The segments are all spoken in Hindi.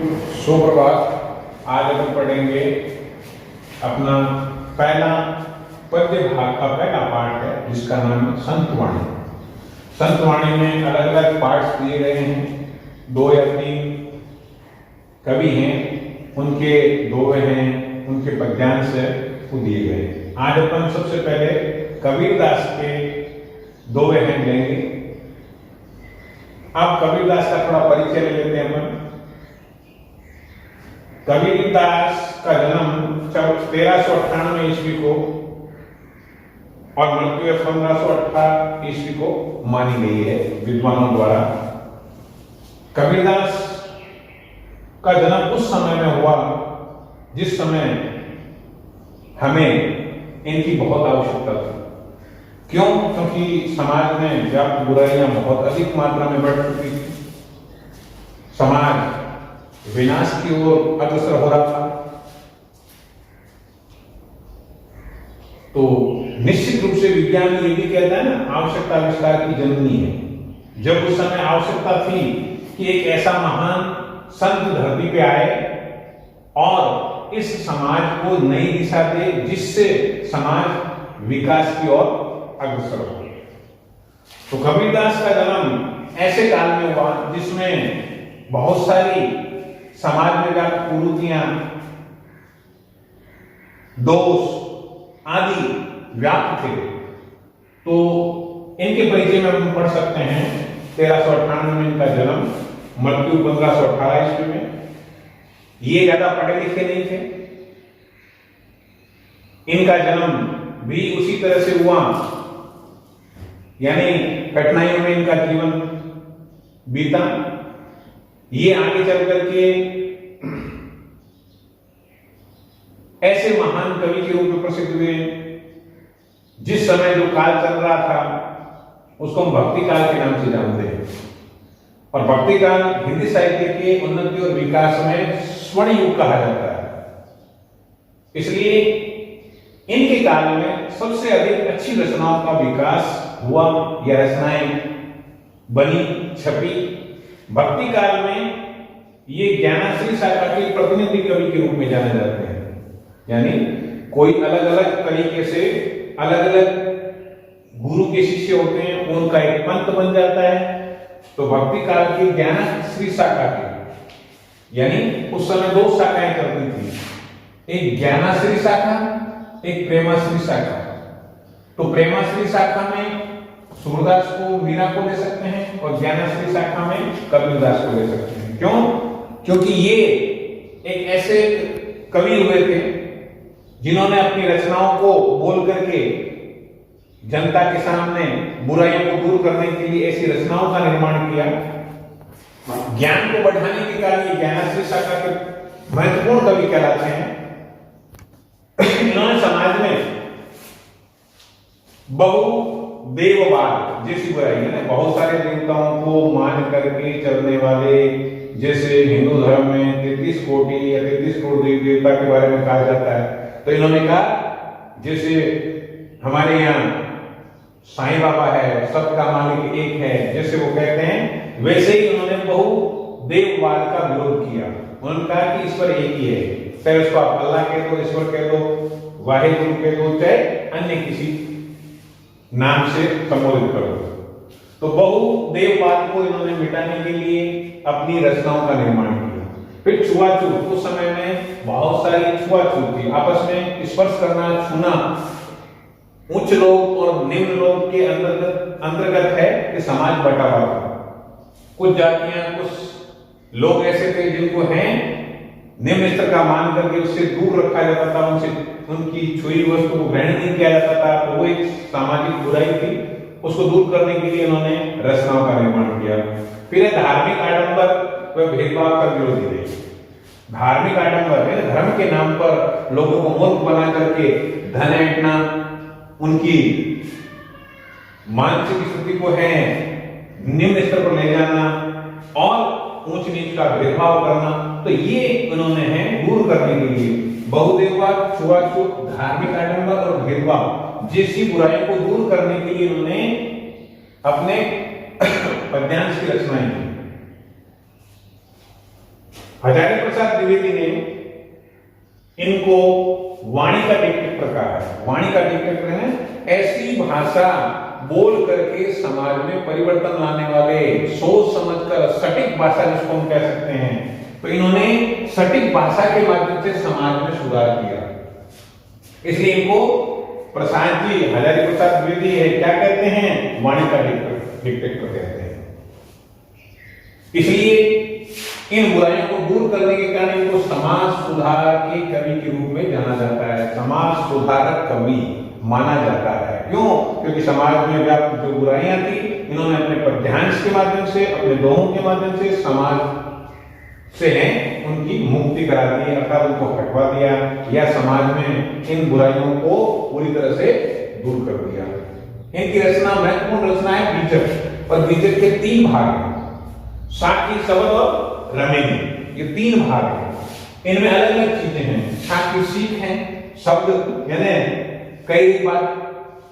सुप्रभात। आज हम पढ़ेंगे अपना पहला पद्य भाग का पहला पाठ है जिसका नाम है संतवाणी। संतवाणी में अलग अलग पार्ट्स दिए गए हैं। 2 या 3 कवि हैं, उनके दोहे हैं, उनके पद्यांश वो दिए गए हैं। आज अपन सबसे पहले कबीरदास के दोहे हैं लेंगे। आप कबीरदास का थोड़ा परिचय ले लेते हैं अपन। कबीरदास का जन्म 1398 ईस्वी को और मृत्यु 1518 ईस्वी को मानी गई है विद्वानों द्वारा। कबीरदास का जन्म उस समय में हुआ जिस समय हमें इनकी बहुत आवश्यकता थी। क्यों? क्योंकि समाज में व्याप्त बुराइयां बहुत अधिक मात्रा में बढ़ चुकी थी। समाज विनाश की ओर अग्रसर हो रहा था। तो निश्चित रूप से विज्ञान ये भी कहता है ना, आवश्यकता आविष्कार की जननी है। जब उस समय आवश्यकता थी कि एक ऐसा महान संत धरती पे आए और इस समाज को नई दिशा दे जिससे समाज विकास की ओर अग्रसर हो। तो कबीरदास का जन्म ऐसे काल में हुआ जिसमें बहुत सारी समाज में व्याप्त कुरीतियां, दोष आदि व्याप्त थे। तो इनके परिचय में हम पढ़ सकते हैं 1398 में इनका जन्म, मृत्यु 1518 ईस्वी में। ये ज्यादा पढ़े लिखे नहीं थे। इनका जन्म भी उसी तरह से हुआ, यानी कठिनाइयों में इनका जीवन बीता। ये आगे चल करके ऐसे महान कवि के रूप में प्रसिद्ध हुए। जिस समय जो काल चल रहा था उसको हम भक्ति काल के नाम से जानते हैं। और भक्ति काल हिंदी साहित्य के उन्नति और विकास में स्वर्ण युग कहा जाता है। इसलिए इनके काल में सबसे अधिक अच्छी रचनाओं का विकास हुआ या रचनाएं बनी, छपी। भक्ति काल में ये ज्ञानाश्री शाखा के प्रतिनिधि कवि के रूप में जाने जाते हैं। यानी कोई अलग अलग तरीके से अलग अलग गुरु के शिष्य होते हैं, उनका एक पंथ बन जाता है। तो भक्ति काल की ज्ञानाश्री शाखा की, यानी उस समय 2 शाखाएं चलती थी, एक ज्ञानाश्री शाखा, एक प्रेमाश्री शाखा। तो प्रेमाश्री शाखा में सूरदास को, मीरा को ले सकते हैं और ज्ञानाश्री शाखा में कबीरदास को ले सकते हैं। क्यों? क्योंकि ये एक ऐसे कवि हुए थे जिन्होंने अपनी रचनाओं को बोल करके जनता के सामने बुराइयों को दूर करने के लिए ऐसी रचनाओं का निर्माण किया। ज्ञान को बढ़ाने के कारण ये ज्ञानाश्री शाखा के महत्वपूर्ण कवि कहलाते हैं। इन्होंने समाज में बहुदेववाद जैसी बुराई है ना, बहुत सारे देवताओं को मान करके चलने वाले, जैसे हिंदू धर्म में 33 कोटि या 33 करोड़ देवी देवता के बारे में कहा जाता है। तो इन्होंने कहा जैसे हमारे यहाँ साईं बाबा है, सबका मालिक एक है, जैसे वो कहते हैं, वैसे ही उन्होंने बहुदेववाद का विरोध किया। उन्होंने कहा कि ईश्वर एक ही है, चाहे उसको आप अल्लाह कह दो, ईश्वर कह दो, वाहिगुरु कह दो, चाहे अन्य किसी नाम से संबोधित करो। तो बहुदेववाद को इन्होंने मिटाने के लिए अपनी रचनाओं का निर्माण किया। फिर छुआछूत, उस समय में बहुत सारी छुआछूत थी, आपस में स्पर्श करना, छूना उच्च लोग और निम्न लोग के अंतर्गत है कि समाज बटा हुआ था। कुछ जातियां, कुछ लोग ऐसे थे जिनको हैं निम्न स्तर का मान करके उससे दूर रखा जाता था, उनसे उनकी छुई वस्तु को ग्रहण नहीं किया जाता था। तो वो एक सामाजिक बुराई थी, उसको दूर करने के लिए उन्होंने रचनाओं का निर्माण किया। फिर धार्मिक आडंबर व भेदभाव का विरोधी थे। धार्मिक आडंबर है, धर्म के नाम पर लोगों को मूर्ख बना करके धन ऐंठना, उनकी मानसिक स्थिति को है निम्न स्तर पर ले जाना और ऊंच नीच का भेदभाव करना, तो ये उन्होंने है दूर करने के लिए बहुदेववाद, छुआछूत, धार्मिक आडंबर और भेदभाव जैसी बुराइयों को दूर करने के लिए उन्होंने अपने पद्यांश की रचनाएं की। हजारी प्रसाद द्विवेदी ने इनको वाणी का डिक्टेटर कहा है। वाणी का डिक्टेटर है ऐसी भाषा बोल करके समाज में परिवर्तन लाने वाले, सोच समझकर सटीक भाषा जिसको हम कह सकते हैं। तो इन्होंने सटीक भाषा के माध्यम से समाज में सुधार किया, इसलिए इनको प्रसाद जी, हजारी प्रसाद द्विवेदी है, क्या कहते हैं, वाणी का डिक्टेटर कहते हैं। इसलिए इन बुराइयों को दूर करने के कारण इनको समाज सुधार के कवि के रूप में जाना जाता है, समाज सुधारक कवि माना जाता है। क्यों? क्योंकि समाज में व्याप्त जो बुराइयां थी, इन्होंने अपने पद्यांश के माध्यम से, अपने दोहों के माध्यम से समाज से हैं उनकी मुक्ति करा दी, अर्थात उनको हटवा दिया, या समाज में इन बुराइयों को पूरी तरह से दूर कर दिया। इनकी रचना, महत्वपूर्ण रचना है बीजक, और बीजक के 3 भाग हैं, साकी, शबद और रमेनी, ये 3 भाग हैं। इनमें अलग अलग चीजें हैं। साकी सीख है, शब्द यानी कई बात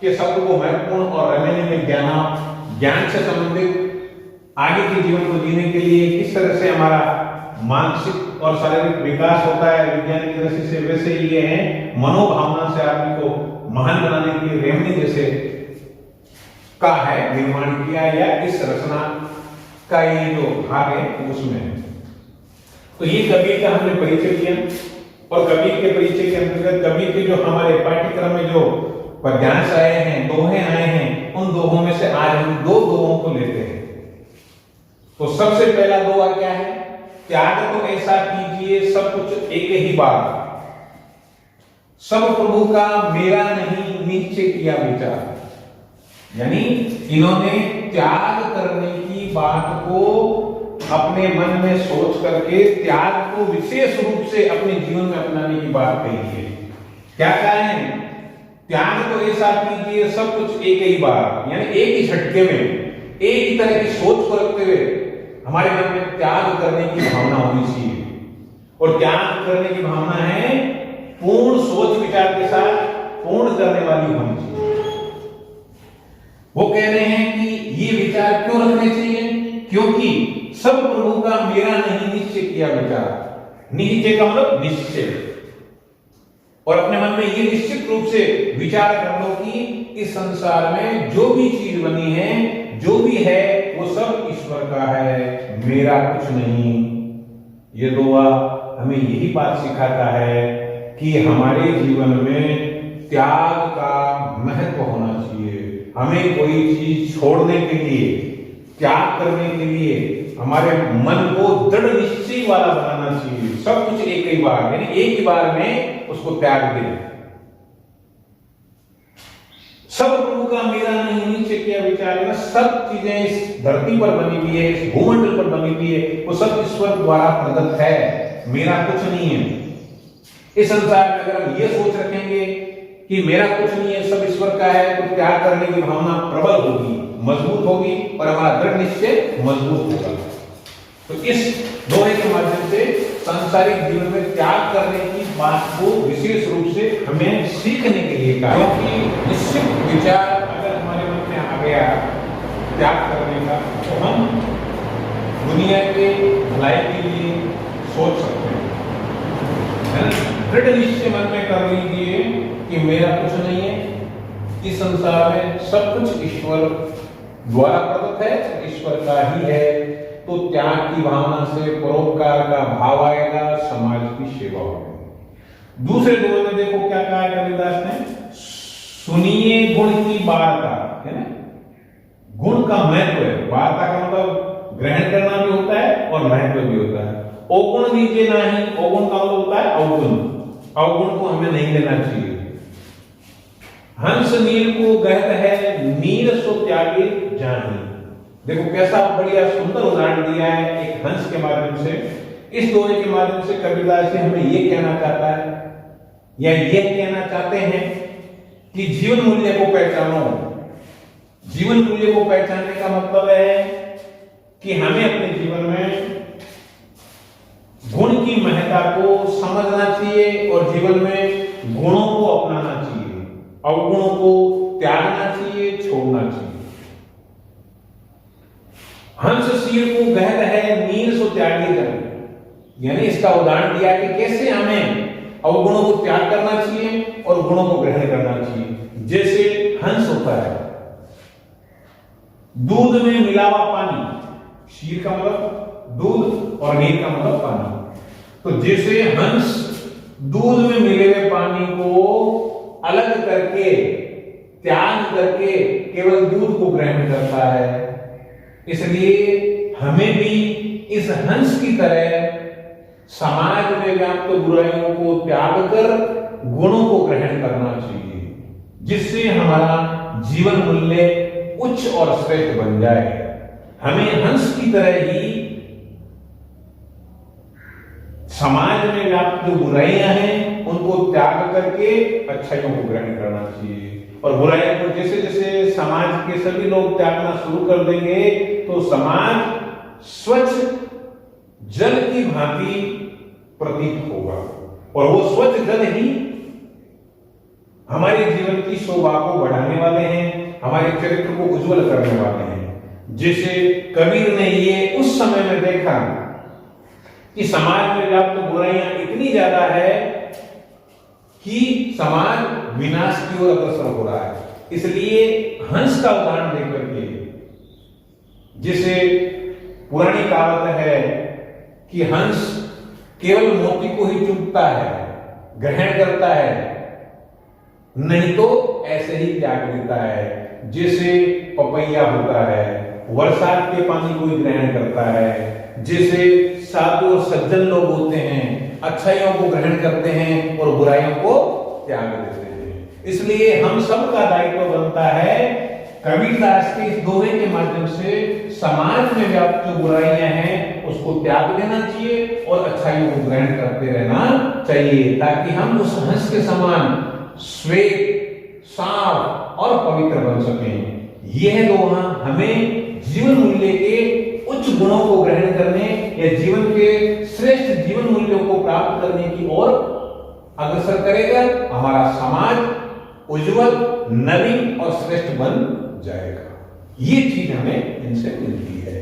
के शब्द को महत्वपूर्ण, और रमेनी में ज्ञान से संबंधित आगे के जीवन को जीने के लिए किस तरह से हमारा मानसिक और शारीरिक विकास होता है विज्ञान की दृष्टि से, वैसे ये है मनोभावना से आदमी को महान बनाने के लिए रेमनी जैसे का है निर्माण किया, या इस रचना का ये जो भाग है उसमें है। तो ये कबीर का हमने परिचय किया, और कबीर के परिचय के अंतर्गत कबीर के जो हमारे पाठ्यक्रम में जो पद्यांश आए हैं, दोहे आए हैं, उन दोहों में से आज हम 2 दोहों को लेते हैं। तो सबसे पहला दोहा क्या है? त्याग तो ऐसा कीजिए सब कुछ एक ही बार, सब प्रभु का मेरा नहीं निश्चय किया विचार। यानी इन्होंने त्याग करने की बात को अपने मन में सोच करके त्याग को विशेष रूप से अपने जीवन में अपनाने की बात कही है। क्या कहा है? त्याग तो ऐसा कीजिए सब कुछ एक ही बार, यानी एक ही झटके में, एक ही तरह की सोच को रखते हुए हमारे मन में त्याग करने की भावना होनी चाहिए। और त्याग करने की भावना है पूर्ण सोच विचार के साथ पूर्ण करने वाली होनी चाहिए। वो कह रहे हैं कि ये विचार क्यों रखने चाहिए? क्योंकि सब प्रभु का मेरा नहीं निश्चय किया विचार। निश्चय का मतलब निश्चय, और अपने मन में ये निश्चित रूप से विचार कर लो कि इस संसार में जो भी चीज बनी है, जो भी है, वो सब ईश्वर का है, मेरा कुछ नहीं। ये दोहा हमें यही बात सिखाता है कि हमारे जीवन में त्याग का महत्व होना चाहिए। हमें कोई चीज छोड़ने के लिए, त्याग करने के लिए हमारे मन को दृढ़ निश्चय वाला बनाना चाहिए। सब कुछ एक ही बार, यानी एक ही बार में उसको त्याग दें। सब प्रभु का मेरा नहीं निश्चय किया विचार है। सब चीजें इस धरती पर बनी हुई है, इस भूमंडल पर बनी हुई है, वो सब ईश्वर द्वारा प्रदत्त है, मेरा कुछ नहीं है। इस संसार में अगर हम ये सोच रखेंगे कि मेरा कुछ नहीं है, सब ईश्वर का है, तो त्याग करने की भावना प्रबल होगी, मजबूत होगी, और हमारा दृढ़ निश्चय मजबूत होगा। तो इस दोहे के माध्यम से सांसारिक जीवन में त्याग करने की बात को विशेष रूप से हमें सीखने के लिए कहा, क्योंकि निश्चित विचार अगर हमारे मन में आ गया त्याग करने का, तो हम दुनिया के भलाई के लिए सोच सकते हैं, है ना। दृढ़ निश्चय मन में कर लीजिए कि मेरा कुछ नहीं है, इस संसार में सब कुछ ईश्वर द्वारा प्रदत्त है, ईश्वर का ही है। तो त्याग की भावना से परोपकार का भाव आएगा, समाज की सेवा होगी। दूसरे दोहे में देखो क्या कहा है कबीरदास ने, सुनिए गुण की वार्ता, है ना। गुण का महत्व है, वार्ता का मतलब ग्रहण करना भी होता है और महत्व भी होता है। अवगुण लीजिए नहीं, अवगुण का मतलब होता है अवगुण, अवगुण को हमें नहीं लेना चाहिए। हंस नील को कहते हैं नील सो त्यागे जानी। देखो कैसा बढ़िया सुंदर उदाहरण दिया है एक हंस के माध्यम से। इस दोहे के माध्यम से कबीरदास जी हमें ये कहना चाहता है, या ये कहना चाहते हैं कि जीवन मूल्य को पहचानो। जीवन मूल्य को पहचानने का मतलब है कि हमें अपने जीवन में गुण की महत्ता को समझना चाहिए और जीवन में गुणों को अपनाना चाहिए, अवगुणों को त्यागना चाहिए, छोड़ना चाहिए। हंस शीर को गहत है नीर सो त्यागे जाए, यानी इसका उदाहरण दिया कि कैसे हमें अवगुणों को त्याग करना चाहिए और गुणों को ग्रहण करना चाहिए। जैसे हंस होता है, दूध में मिला हुआ पानी, क्षीर का मतलब दूध और नीर का मतलब पानी। तो जैसे हंस दूध में मिले हुए पानी को अलग करके त्याग करके केवल दूध को ग्रहण करता है, इसलिए हमें भी इस हंस की तरह समाज में व्याप्त बुराइयों को त्याग कर गुणों को ग्रहण करना चाहिए, जिससे हमारा जीवन मूल्य उच्च और श्रेष्ठ बन जाए। हमें हंस की तरह ही समाज में व्याप्त जो बुराइयां हैं उनको त्याग करके अच्छाइयों को ग्रहण करना चाहिए। और बुराइयों को जैसे जैसे समाज के सभी लोग त्यागना शुरू कर देंगे तो समाज स्वच्छ जल की भांति प्रतीत होगा, और वो स्वच्छ जल ही हमारे जीवन की शोभा को बढ़ाने वाले हैं, हमारे चरित्र को उज्जवल करने वाले हैं। जैसे कबीर ने ये उस समय में देखा कि समाज में व्याप्त बुराइयां इतनी ज्यादा है कि समाज विनाश की ओर अग्रसर हो रहा है, इसलिए हंस का उदाहरण देकर के, जिसे पुरानी कहावत है कि हंस केवल मोती को ही चुभता है, ग्रहण करता है, नहीं तो ऐसे ही त्याग देता है। जैसे पपैया होता है, बरसात के पानी को ही ग्रहण करता है। जैसे साधु और सज्जन लोग होते हैं, अच्छाइयों को ग्रहण करते हैं और बुराइयों को त्याग देते हैं। इसलिए हम सबका दायित्व बनता है कबीरदास के इस दोहे के माध्यम से समाज में व्याप्त जो बुराइयां हैं उसको त्याग देना चाहिए और अच्छाइयों को ग्रहण करते रहना चाहिए, ताकि हम उस हंस के समान श्वेत, साफ और पवित्र बन सकें। यह दोहा हमें जीवन मूल्य के उच्च गुणों को ग्रहण करने या जीवन के श्रेष्ठ जीवन मूल्यों को प्राप्त करने की ओर अग्रसर करेगा। हमारा समाज उज्जवल, नवीन और श्रेष्ठ बन जाएगा। ये चीज हमें इनसे मिलती है।